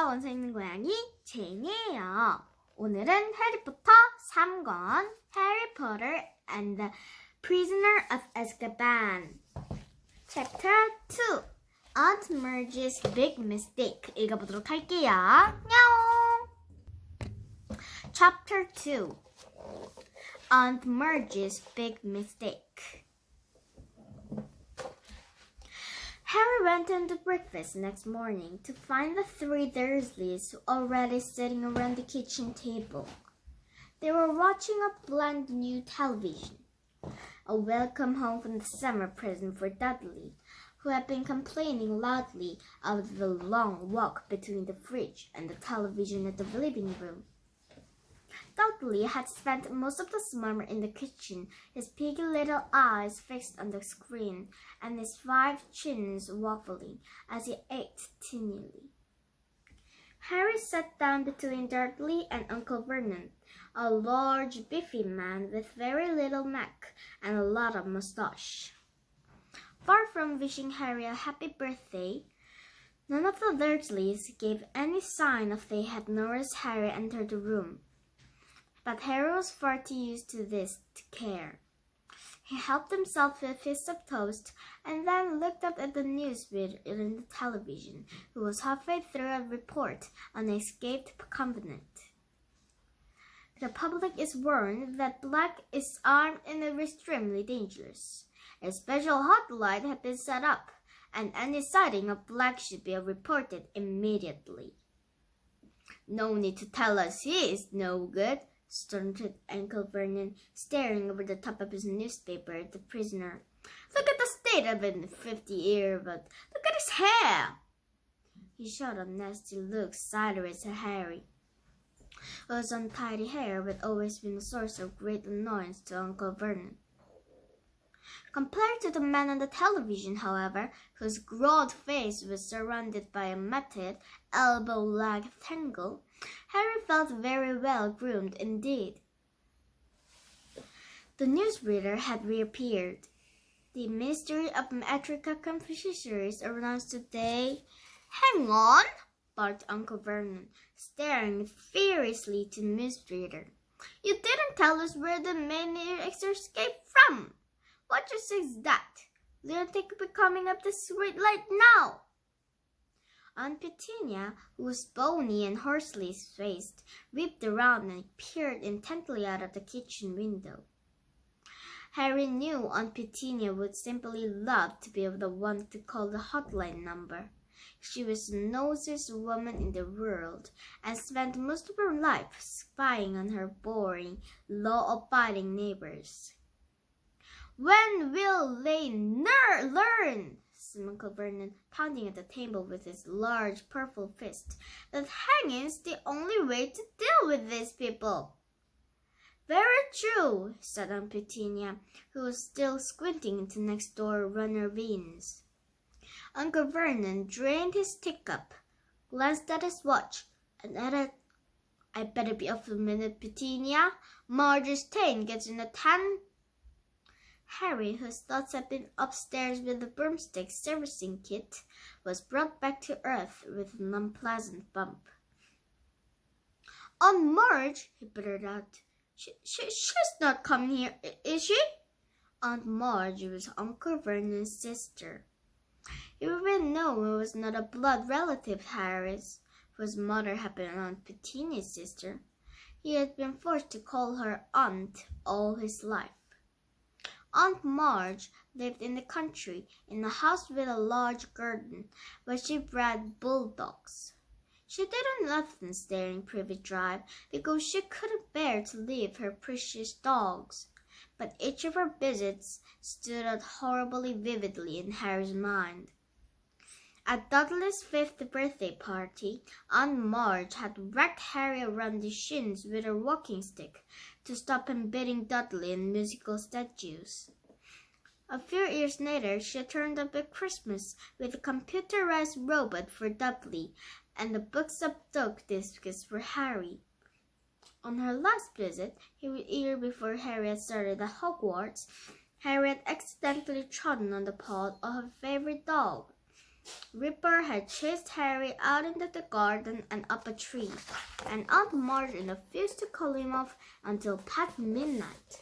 원서 읽는 고양이 제인이에요. 오늘은 해리포터 3권 Harry Potter and the Prisoner of Azkaban Chapter 2 Aunt Marge's Big Mistake 읽어보도록 할게요. 냐옹! Chapter 2 Aunt Marge's Big Mistake. Harry went into breakfast next morning to find the three Dursleys already sitting around the kitchen table. They were watching a brand new television, a welcome home from the summer present for Dudley, who had been complaining loudly of the long walk between the fridge and the television at the living room. Dudley had spent most of the summer in the kitchen, his piggy little eyes fixed on the screen, and his 5 chins waggling as he ate tinily. Harry sat down between Dudley and Uncle Vernon, a large, beefy man with very little neck and a lot of moustache. Far from wishing Harry a happy birthday, none of the Dursleys gave any sign of they had noticed Harry enter the room. But Harry was far too used to this to care. He helped himself to a piece of toast and then looked up at the newsreader in the television, who was halfway through a report on an escaped convict. The public is warned that Black is armed and extremely dangerous. A special hotline had been set up, and any sighting of Black should be reported immediately. "No need to tell us he is no good," stormed Uncle Vernon, staring over the top of his newspaper at the prisoner. "Look at the state of his 50-year-old. Look at his hair!" He shot a nasty look sideways at Harry, whose untidy hair had always been a source of great annoyance to Uncle Vernon. Compared to the man on the television, however, whose broad face was surrounded by a matted, elbow-length tangle, Harry felt very well groomed indeed. The newsreader had reappeared. "The Ministry of Magic Fisheries announced today—" "Hang on!" barked Uncle Vernon, staring furiously to the newsreader. "You didn't tell us where the maniacs escaped from. What just is that? Lunatic will be coming up the street right now." Aunt Petunia, who was bony and hoarsely faced, whipped around and peered intently out of the kitchen window. Harry knew Aunt Petunia would simply love to be the one to call the hotline number. She was the nosiest woman in the world and spent most of her life spying on her boring, law-abiding neighbors. "When will they learn?" said Uncle Vernon, pounding at the table with his large purple fist, "that hanging's the only way to deal with these people." "Very true," said Aunt Petunia, who was still squinting into next-door runner beans. Uncle Vernon drained his teacup, glanced at his watch, and added, "I better be off a minute, Petunia. Marge's train gets in at 10. Harry, whose thoughts had been upstairs with the broomstick servicing kit, was brought back to earth with an unpleasant bump. "Aunt Marge," he blurted out. She's not coming here, is she?" Aunt Marge was Uncle Vernon's sister. Even though it was not a blood relative of Harry's, whose mother had been Aunt Petunia's sister, he had been forced to call her aunt all his life. Aunt Marge lived in the country, in a house with a large garden, where she bred bulldogs. She didn't often stay in Privet Drive because she couldn't bear to leave her precious dogs, but each of her visits stood out horribly vividly in Harry's mind. At Dudley's 5th birthday party, Aunt Marge had whacked Harry around the shins with her walking stick to stop him beating Dudley in musical statues. A few years later, she turned up at Christmas with a computerized robot for Dudley and a box of dog biscuits for Harry. On her last visit, a year before Harry had started at Hogwarts, Harry had accidentally trodden on the paw of her favorite dog. Ripper had chased Harry out into the garden and up a tree, and Aunt Marge refused to call him off until past midnight.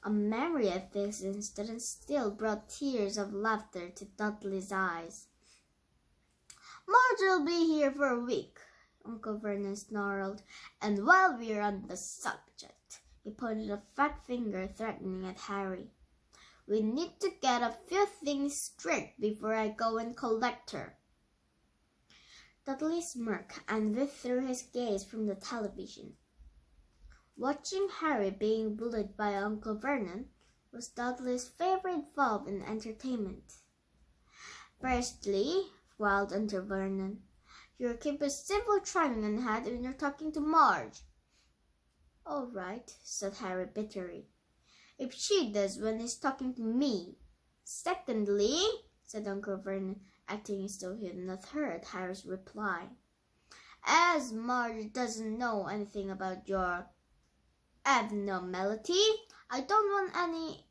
A memory of this incident still brought tears of laughter to Dudley's eyes. "Marge will be here for a week," Uncle Vernon snarled, "and while we're on the subject," he pointed a fat finger threatening at Harry, "we need to get a few things straight before I go and collect her." Dudley smirked and withdrew his gaze from the television. Watching Harry being bullied by Uncle Vernon was Dudley's favorite form in entertainment. "Firstly," growled Uncle Vernon, "you keep a civil tongue in head when you're talking to Marge." "All right," said Harry bitterly, "if she does when he's talking to me." "Secondly," said Uncle Vernon, acting as though he had not heard Harry's reply, "as Marge doesn't know anything about your abnormality, I don't want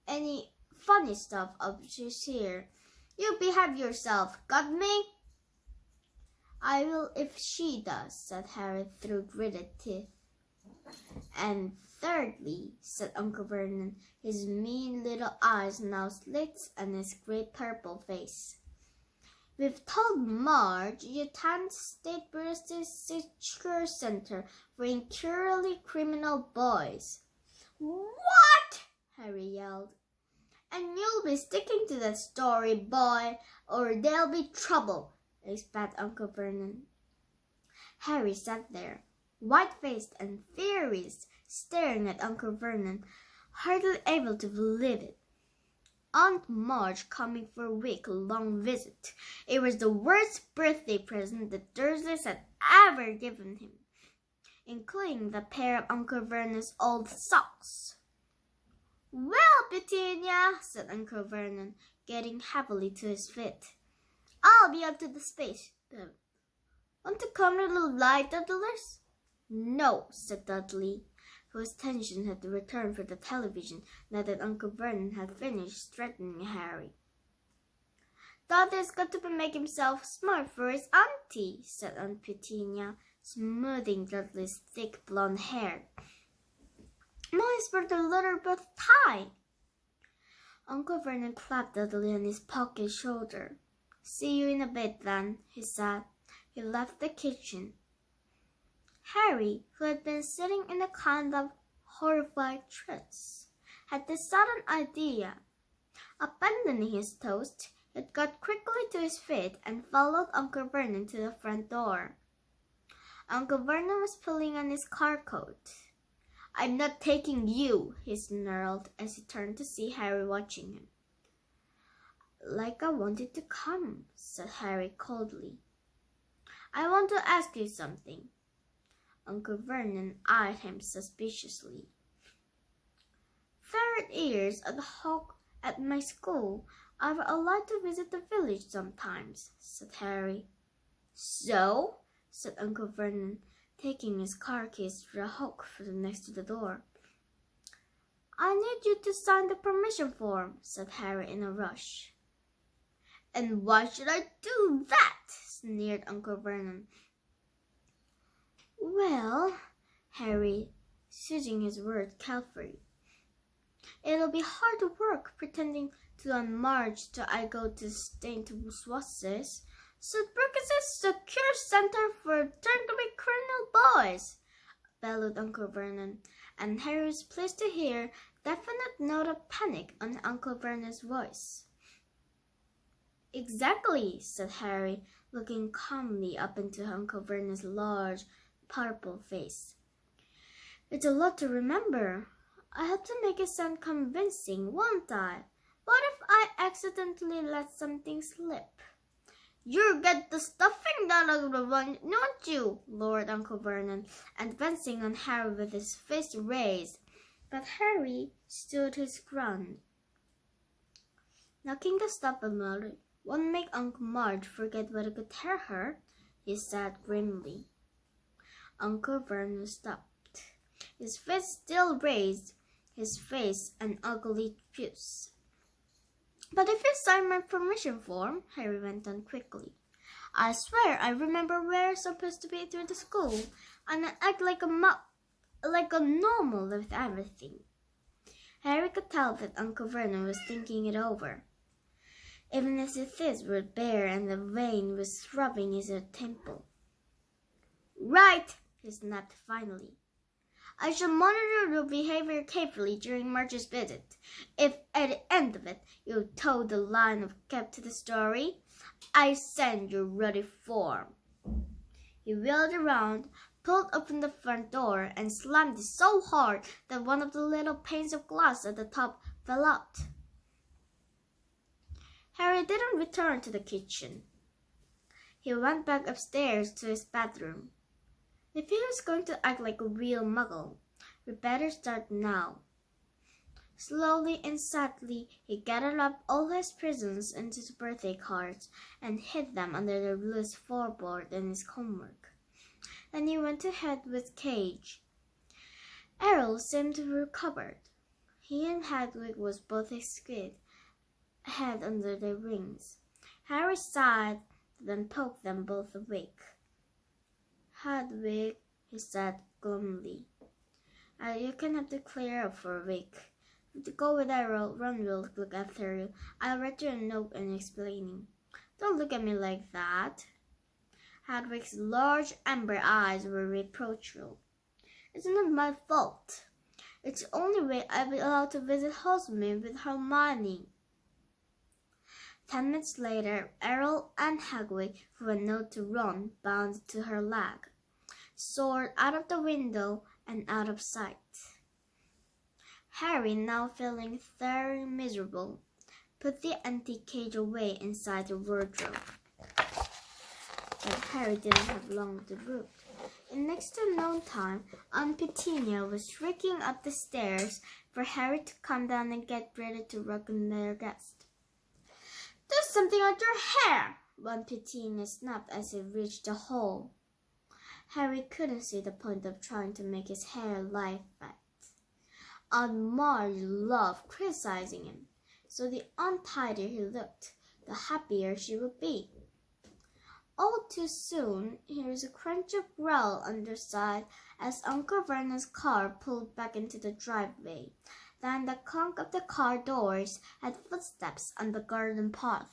any funny stuff of she's here. You behave yourself, got me?" "I will if she does," said Harry through gritted teeth. "And thirdly," said Uncle Vernon, his mean little eyes now slits and his great purple face, "we've told Marge you attend State British Secure Center for Incurably Criminal Boys." "What?" Harry yelled. "And you'll be sticking to that story, boy, or there'll be trouble," spat Uncle Vernon. Harry sat there, white-faced and furious, staring at Uncle Vernon, hardly able to believe it. Aunt Marge coming for a week-long visit. It was the worst birthday present the Dursleys had ever given him, including the pair of Uncle Vernon's old socks. "Well, Petunia," said Uncle Vernon, getting heavily to his feet, "I'll be up to the space. Want to come a little light, Dudlers?" "No," said Dudley, whose attention had returned for the television now that Uncle Vernon had finished threatening Harry. "Dudley's got to make himself smart for his auntie," said Aunt Petunia, smoothing Dudley's thick blonde hair. "Mine's for the little bow tie." Uncle Vernon clapped Dudley on his pocket shoulder. "See you in a bit, then," he said. He left the kitchen. Harry, who had been sitting in a kind of horrified trance, had this sudden idea. Abandoning his toast, he got quickly to his feet and followed Uncle Vernon to the front door. Uncle Vernon was pulling on his car coat. "I'm not taking you," he snarled as he turned to see Harry watching him. "Like I wanted to come," said Harry coldly. "I want to ask you something." Uncle Vernon eyed him suspiciously. "Third years at my school are allowed to visit the village sometimes," said Harry. "So?" said Uncle Vernon, taking his car keys to the hook next to the door. "I need you to sign the permission form," said Harry in a rush. "And why should I do that?" sneered Uncle Vernon. "Well," Harry, choosing his words carefully, "it'll be hard work pretending to Aunt Marge that I go to St. Swasses. St. Brooke's Secure Center for Incurably Criminal Boys," bellowed Uncle Vernon, and Harry was pleased to hear a definite note of panic on Uncle Vernon's voice. "Exactly," said Harry, looking calmly up into Uncle Vernon's large, purple face. "It's a lot to remember. I have to make it sound convincing, won't I? What if I accidentally let something slip?" "You get the stuffing out of the one, don't you?" roared Uncle Vernon, advancing on Harry with his fist raised. But Harry stood his ground. "Knocking the stuff about won't make Aunt Marge forget what I could tell her," he said grimly. Uncle Vernon stopped, his fist still raised, his face an ugly puce. But if you sign my permission form, Harry went on quickly, I swear I remember we're supposed to be through the school, and I act like a normal with everything. Harry could tell that Uncle Vernon was thinking it over, even as his fists were bare and the vein was throbbing his temple. Right, he snapped finally. I shall monitor your behavior carefully during March's visit. If at the end of it you toe the line of kept to the story, I send you ruddy form. He wheeled around, pulled open the front door, and slammed it so hard that one of the little panes of glass at the top fell out. Harry didn't return to the kitchen. He went back upstairs to his bedroom. If he was going to act like a real muggle, we better start now. Slowly and sadly, he gathered up all his presents into his birthday cards and hid them under the loose floorboard in his homework. Then he went to bed with Cage. Errol seemed to have recovered. He and Hedwig was both exquisite, head under their wings. Harry sighed, then poked them both awake. Hedwig, he said glumly, you can have to clear up for a week. To go with Errol, Ron will look after you. I'll write you a note and explaining. Don't look at me like that. Hedwig's large amber eyes were reproachful. It's not my fault. It's the only way I'll be allowed to visit Hogsmeade with Hermione. 10 minutes later, Errol and Hedwig, threw a note to Ron bound to her leg, soared out of the window and out of sight. Harry, now feeling thoroughly miserable, put the empty cage away inside the wardrobe. But Harry didn't have long to root. In next to no time, Aunt Petunia was shrieking up the stairs for Harry to come down and get ready to welcome their guest. There's something on your hair, Aunt Petunia snapped as he reached the hall. Harry couldn't see the point of trying to make his hair lie flat. Aunt Marge loved criticizing him, so the untidier he looked, the happier she would be. All too soon, he heard a crunch of growl underside as Uncle Vernon's car pulled back into the driveway. Then the clunk of the car doors had footsteps on the garden path.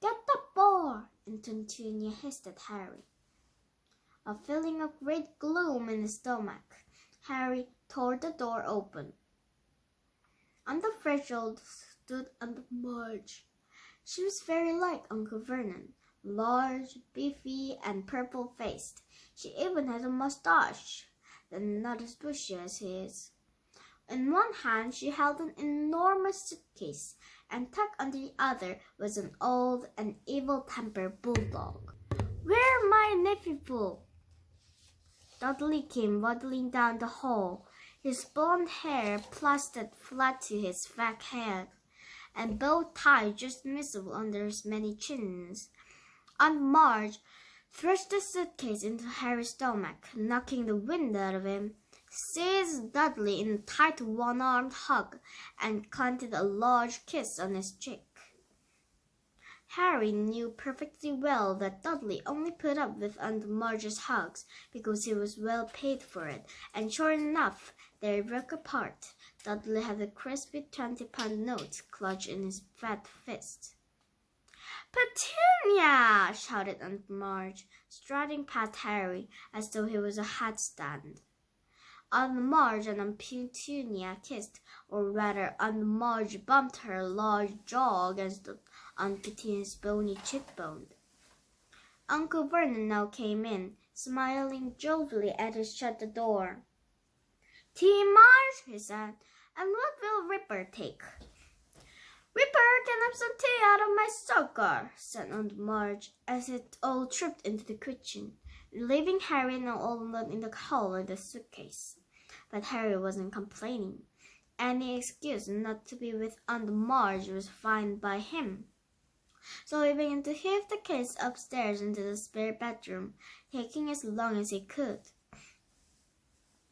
Get the bar, Petunia hissed at Harry. A feeling of great gloom in his stomach, Harry tore the door open. On the threshold stood Aunt Marge. She was very like Uncle Vernon, large, beefy, and purple-faced. She even had a mustache, though not as bushy as his. In one hand she held an enormous suitcase, and tucked under the other was an old and evil-tempered bulldog. Where my nephew? Dudley came waddling down the hall, his blonde hair plastered flat to his fat head, and bow tie just visible under his many chins. Aunt Marge thrust the suitcase into Harry's stomach, knocking the wind out of him, seized Dudley in a tight one-armed hug, and planted a large kiss on his cheek. Harry knew perfectly well that Dudley only put up with Aunt Marge's hugs because he was well paid for it, and sure enough, they broke apart. Dudley had a crispy 20-pound note clutched in his fat fist. Petunia! Shouted Aunt Marge, striding past Harry as though he was a hat stand. Aunt Marge and Aunt Petunia kissed, or rather Aunt Marge bumped her large jaw against Aunt Petunia's bony cheekbone. Uncle Vernon now came in, smiling jovially as he shut the door. Tea, Marge, he said, and what will Ripper take? Ripper can have some tea out of my sugar, said Aunt Marge, as it all tripped into the kitchen, leaving Harry now all alone in the hall with the suitcase. But Harry wasn't complaining. Any excuse not to be with Aunt Marge was fine by him. So he began to heave the case upstairs into the spare bedroom, taking as long as he could.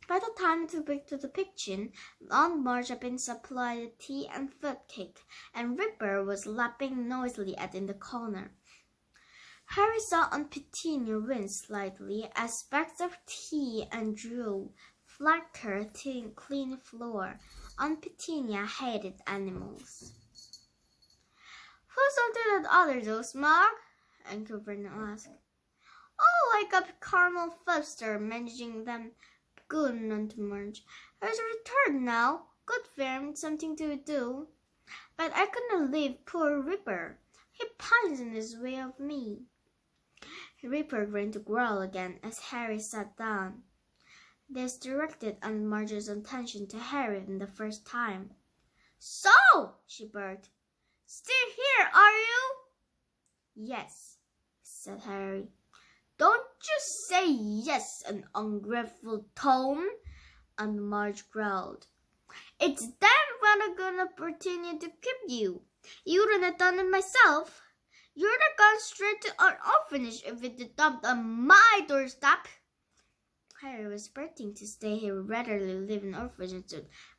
By the time to back to the kitchen, Aunt Marge had been supplied tea and fruit cake, and Ripper was lapping noisily in the corner. Harry saw Aunt Petunia wince slightly as specks of tea and drool flagged her clean floor. Aunt Petunia hated animals. Who's something that other those, Marg? Uncle Vernon asked. Oh, like a caramel Foster managing them. Good, Aunt Marge. He's returned now. Good for him, something to do. But I couldn't leave poor Ripper. He pines in his way of me. Ripper began to growl again as Harry sat down. This directed Aunt Marge's attention to Harry for the first time. So, she barked. Still here, are you? Yes, said Harry. Don't just say yes in an ungrateful tone, Aunt Marge growled. It's damn well a good opportunity to keep you. You wouldn't have done it myself. You'd have gone straight to an orphanage if it had dumped on my doorstep. Harry was expecting to stay here rather than live in orphanage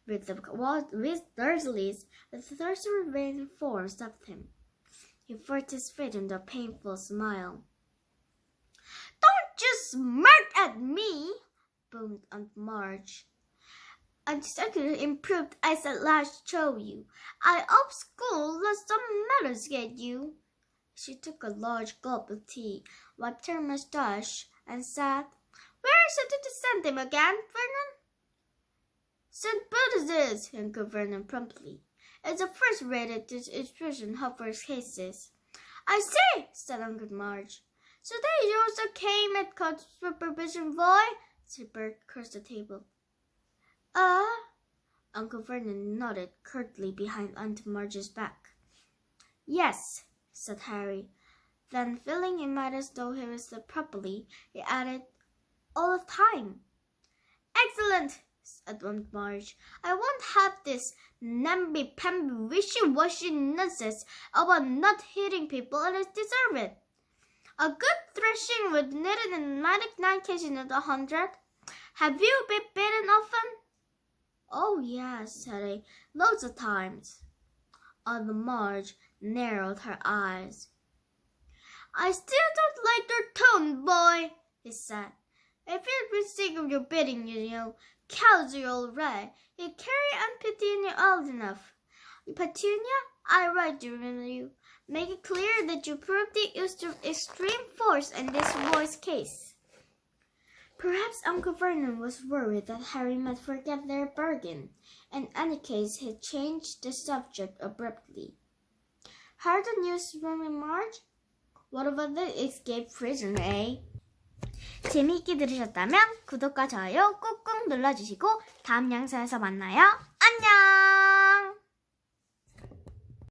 with Dursleys, but the thirsty remaining form stopped him. He forced his face into a painful smile. Don't just smirk at me, boomed Aunt Marge. Until improved eyes at last show you. I hope school let some manners get you. She took a large gulp of tea, wiped her moustache, and said, Where is it to send him again, Vernon? St. Buddha's, Uncle Vernon promptly. It's a first-rate institution for cases. I see, said Uncle Marge. So they also came at court supervision, boy? said Bert across the table. Uncle Vernon nodded curtly behind Aunt Marge's back. Yes, said Harry. Then, feeling he might as though he was slept properly, he added, all the time. Excellent, said Aunt Marge. I won't have this namby-pamby wishy-washy nonsense about not hitting people unless they deserve it. A good thrashing would need it in 99 cases out of 100. Have you been beaten often? Oh, yes, said I. Loads of times. Aunt Marge narrowed her eyes. I still don't like your tone, boy, he said. If you'd been sick of your bidding, you know, cows are all right. You carry Aunt Petunia old enough. Petunia, I write you. Make it clear that you prove the use of extreme force in this boy's case. Perhaps Uncle Vernon was worried that Harry might forget their bargain. In any case, he changed the subject abruptly. Heard the news from Marge? What about the escaped prisoner, eh? 재미있게 들으셨다면 구독과 좋아요 꾹꾹 눌러주시고 다음 영상에서 만나요.